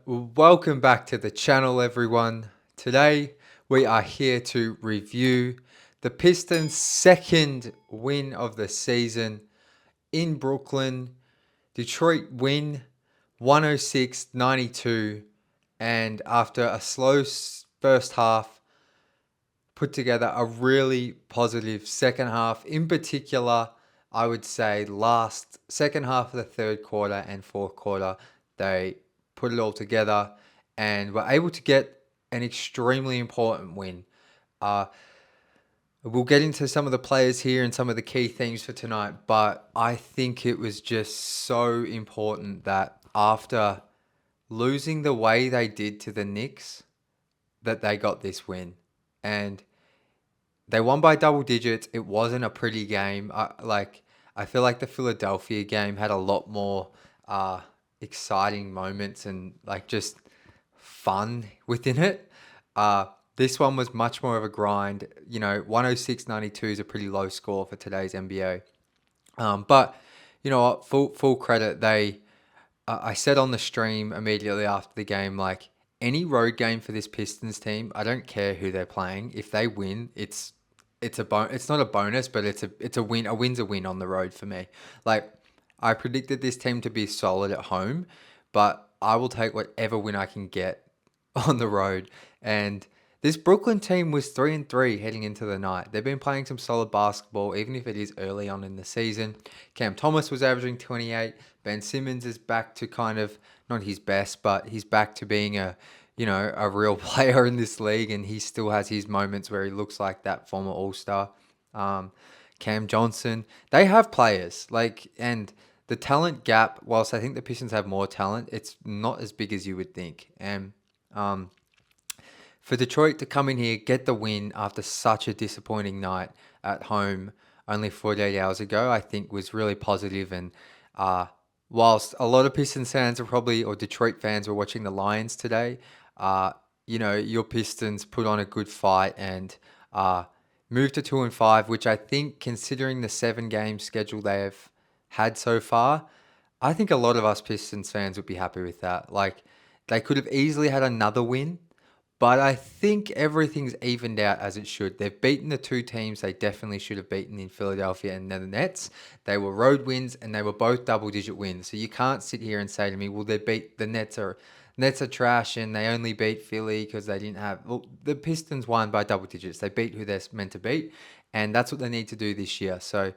Welcome back to the channel, everyone. Today, we are here to review the Pistons' second win of the season in Brooklyn. Detroit win 106-92, and after a slow first half, put together a really positive second half. In particular, I would say last second half of the third quarter and fourth quarter, they put it all together and were able to get an extremely important win. Uh, we'll get into some of the players here and some of the key themes for tonight, but I think it was just so important that after losing the way they did to the Knicks, that they got this win. And they won by double digits. It wasn't a pretty game. I feel like the Philadelphia game had a lot more uh, exciting moments and like just fun within it. This one was much more of a grind. 106-92 is a pretty low score for today's NBA. But you know what? Full credit. I said on the stream immediately after the game, like any road game for this Pistons team, I don't care who they're playing. If they win, it's not a bonus, but it's a win. A win's a win on the road for me. Like I predicted this team to be solid at home, but I will take whatever win I can get on the road. And this Brooklyn team was 3-3 heading into the night. They've been playing some solid basketball, even if it is early on in the season. Cam Thomas was averaging 28. Ben Simmons is back to kind of not his best, but he's back to being a real player in this league, and he still has his moments where he looks like that former All-Star. Cam Johnson, they have players and the talent gap. Whilst I think the Pistons have more talent, it's not as big as you would think. And for Detroit to come in here, get the win after such a disappointing night at home only 48 hours ago, I think was really positive. And whilst a lot of Pistons fans or Detroit fans were watching the Lions today, your Pistons put on a good fight and moved to 2-5, which I think, considering the 7-game schedule they have had so far, I think a lot of us Pistons fans would be happy with that. Like, they could have easily had another win, but I think everything's evened out as it should. They've beaten the two teams they definitely should have beaten in Philadelphia and the Nets. They were road wins and they were both double-digit wins. So you can't sit here and say to me, well, they beat the Nets are trash and they only beat Philly because they didn't have... Well, the Pistons won by double digits. They beat who they're meant to beat, and that's what they need to do this year. So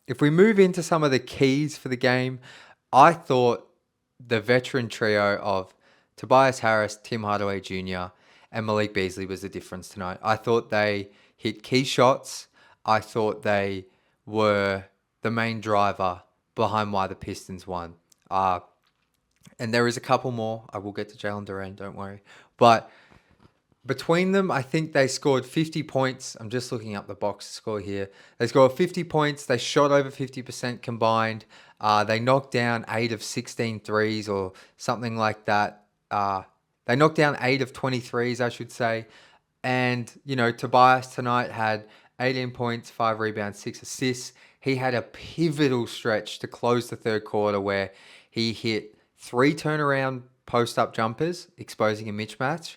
if we move into some of the keys for the game, I thought the veteran trio of Tobias Harris, Tim Hardaway Jr., and Malik Beasley was the difference tonight. I thought they hit key shots. I thought they were the main driver behind why the Pistons won. And there is a couple more. I will get to Jalen Duran, don't worry. But between them, I think they scored 50 points. I'm just looking up the box score here. They scored 50 points. They shot over 50% combined. They knocked down 8 of 16 threes or something like that. They knocked down 8 of 23s, I should say. And, Tobias tonight had 18 points, 5 rebounds, 6 assists. He had a pivotal stretch to close the third quarter where he hit 3 turnaround post-up jumpers, exposing a mismatch.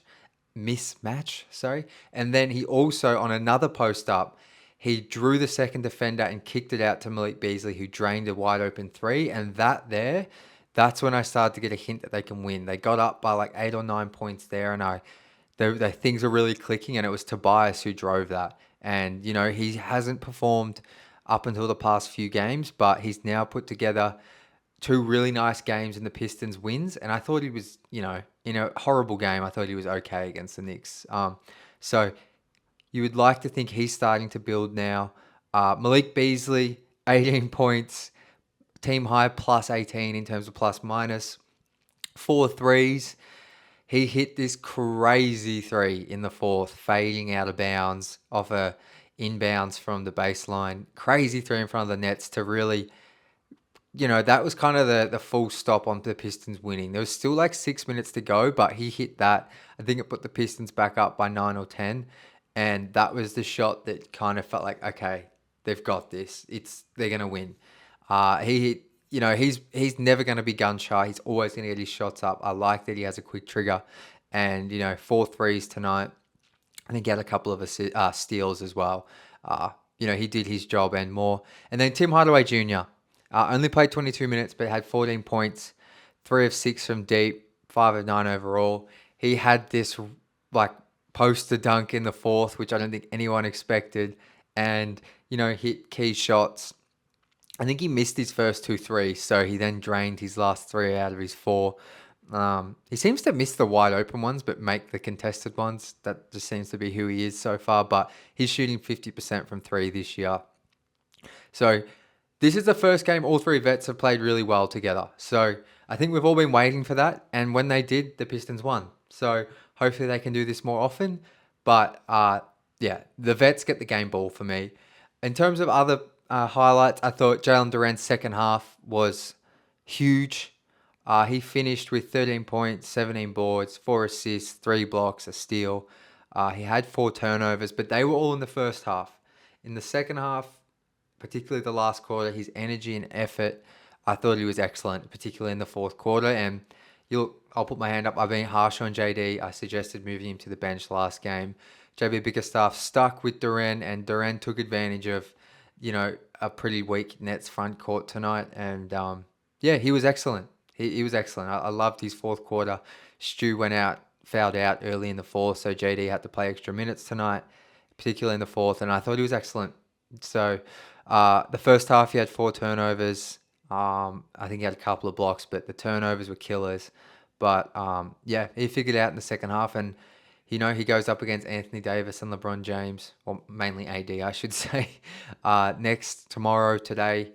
And then he also, on another post-up, he drew the second defender and kicked it out to Malik Beasley, who drained a wide-open 3. And that's when I started to get a hint that they can win. They got up by like 8 or 9 points there, and the things are really clicking, and it was Tobias who drove that. And, he hasn't performed up until the past few games, but he's now put together 2 really nice games in the Pistons wins. And I thought he was, in a horrible game, I thought he was okay against the Knicks. So you would like to think he's starting to build now. Malik Beasley, 18 points, team high plus 18 in terms of plus minus. 4 threes. He hit this crazy 3 in the fourth, fading out of bounds off a inbounds from the baseline. Crazy 3 in front of the Nets to really, that was kind of the full stop on the Pistons winning. There was still like 6 minutes to go, but he hit that. I think it put the Pistons back up by 9 or 10. And that was the shot that kind of felt like, okay, they've got this. They're going to win. He hit he's never going to be gun shy. He's always going to get his shots up. I like that he has a quick trigger, and 4 threes tonight. I think he had a couple of steals as well. He did his job and more. And then Tim Hardaway Jr. Only played 22 minutes, but had 14 points, 3 of 6 from deep, 5 of 9 overall. He had this like poster dunk in the fourth, which I don't think anyone expected, and hit key shots. I think he missed his first 2 threes, so he then drained his last 3 out of his 4. He seems to miss the wide open ones, but make the contested ones. That just seems to be who he is so far. But he's shooting 50% from 3 this year. So this is the first game all 3 vets have played really well together. So I think we've all been waiting for that. And when they did, the Pistons won. So hopefully they can do this more often. But yeah, the vets get the game ball for me. In terms of other highlights, I thought Jalen Duren's second half was huge. He finished with 13 points, 17 boards, 4 assists, 3 blocks, a steal. He had 4 turnovers, but they were all in the first half. In the second half, particularly the last quarter, his energy and effort, I thought he was excellent, particularly in the fourth quarter. And I'll put my hand up. I've been harsh on JD. I suggested moving him to the bench last game. JB Bickerstaff stuck with Duren, and Duren took advantage of, a pretty weak Nets front court tonight. And yeah, he was excellent. He was excellent. I loved his fourth quarter. Stu fouled out early in the fourth, so JD had to play extra minutes tonight, particularly in the fourth, and I thought he was excellent. So the first half, he had 4 turnovers. I think he had a couple of blocks, but the turnovers were killers. But yeah, he figured it out in the second half, and he goes up against Anthony Davis and LeBron James, or mainly AD, I should say, today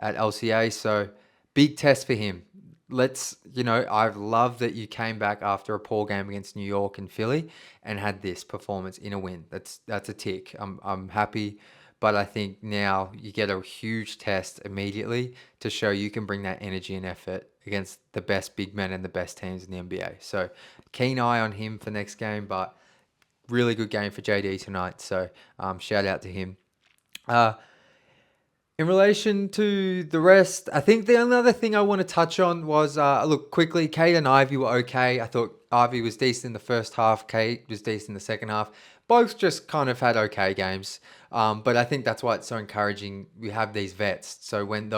at LCA. So big test for him. I love that you came back after a poor game against New York and Philly and had this performance in a win. That's a tick. I'm happy, but I think now you get a huge test immediately to show you can bring that energy and effort against the best big men and the best teams in the NBA. So keen eye on him for next game, but really good game for JD tonight. So shout out to him. In relation to the rest, I think the only other thing I want to touch on was, look, quickly, Cade and Ivy were okay. I thought Ivy was decent in the first half. Cade was decent in the second half. Both just kind of had okay games. But I think that's why it's so encouraging. We have these vets. So when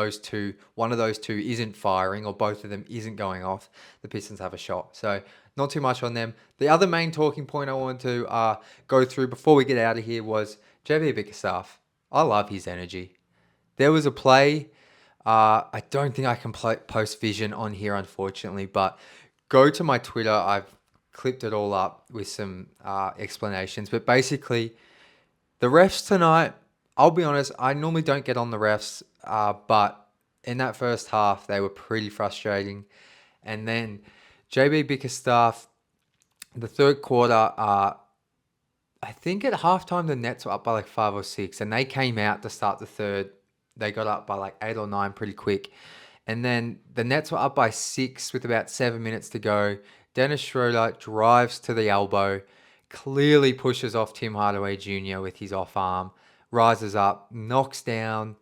one of those two isn't firing or both of them isn't going off, the Pistons have a shot. So not too much on them. The other main talking point I wanted to go through before we get out of here was JB Bickerstaff. I love his energy. There was a play. I don't think I can post vision on here, unfortunately, but go to my Twitter. I've clipped it all up with some explanations. But basically, the refs tonight, I'll be honest, I normally don't get on the refs, but in that first half, they were pretty frustrating. And then JB Bickerstaff, the third quarter, I think at halftime, the Nets were up by like 5 or 6, and they came out to start the third. They got up by like 8 or 9 pretty quick. And then the Nets were up by 6 with about 7 minutes to go. Dennis Schroeder drives to the elbow, clearly pushes off Tim Hardaway Jr. with his off arm, rises up, knocks down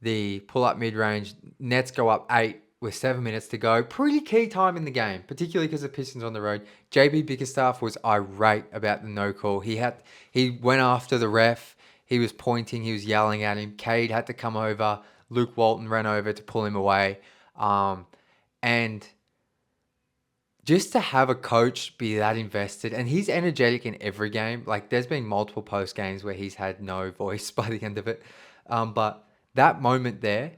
the pull-up mid-range. Nets go up 8 with 7 minutes to go. Pretty key time in the game, particularly because the Pistons on the road. JB Bickerstaff was irate about the no call. He went after the ref. He was pointing, he was yelling at him. Cade had to come over. Luke Walton ran over to pull him away. And just to have a coach be that invested, and he's energetic in every game. Like, there's been multiple post games where he's had no voice by the end of it. But that moment there,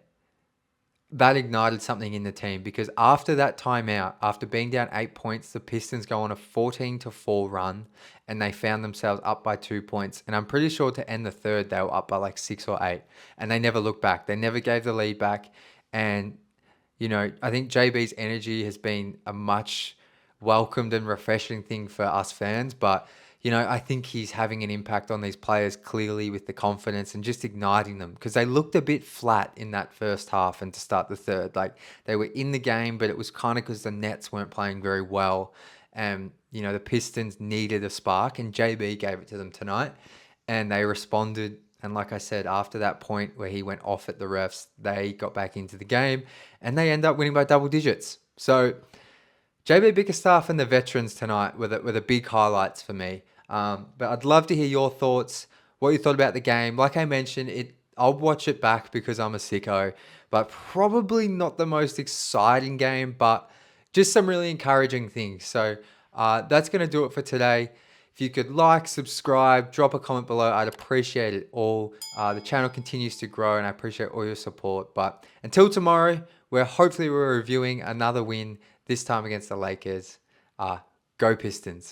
that ignited something in the team, because after that timeout, after being down 8 points, the Pistons go on a 14-4 run, and they found themselves up by 2 points. And I'm pretty sure to end the third, they were up by like 6 or 8, and they never looked back. They never gave the lead back. And, I think JB's energy has been a much welcomed and refreshing thing for us fans, but I think he's having an impact on these players clearly with the confidence and just igniting them, because they looked a bit flat in that first half and to start the third. Like, they were in the game, but it was kind of because the Nets weren't playing very well. And, the Pistons needed a spark, and JB gave it to them tonight, and they responded. And like I said, after that point where he went off at the refs, they got back into the game and they end up winning by double digits. So JB Bickerstaff and the veterans tonight were the big highlights for me. But I'd love to hear your thoughts, what you thought about the game. Like I mentioned, I'll watch it back because I'm a sicko, but probably not the most exciting game, but just some really encouraging things. So that's going to do it for today. If you could like, subscribe, drop a comment below, I'd appreciate it all. The channel continues to grow and I appreciate all your support. But until tomorrow, where hopefully we're reviewing another win, this time against the Lakers. Go Pistons.